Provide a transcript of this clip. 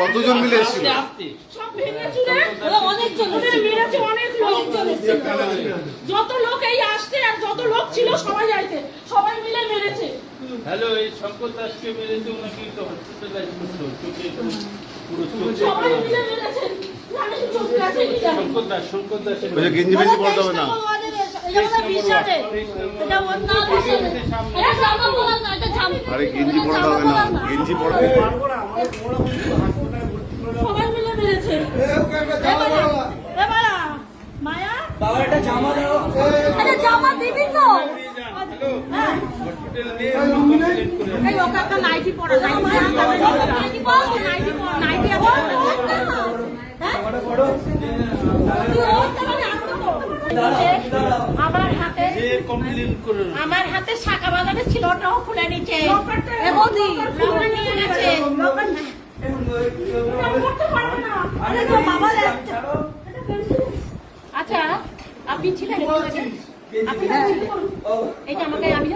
কতজন মিলে এসেছিল? যত লোক এই আসতে আর যত লোক ছিল সবাই যাইতে, সবাই মিলে মেরেছে। হ্যালো, এই শঙ্কর দাসকে মেরেছে ওনাকে তো হসপিটালাইজ করতে হচ্ছে, পুরো সবাই মিলে মেরেছে। শঙ্কর দাস গেঞ্জি বেঞ্জি পড়তে হবে না। আরে গেঞ্জি পড়তে হবে না, গেঞ্জি পড়তে সবাই মিলে মেরেছে। মায়া বাবা একটা জামা দাও, একটা জামা দিবি তো। এই ওকে একটা নাইটি পরা, নাইটি পরা, নাইটি আছে। আমার হাতে শাখা বাজারে ছিল, ওটাও খুলে নিচ্ছে। আচ্ছা, আপনি ছিলেন, এটা আমাকে আমি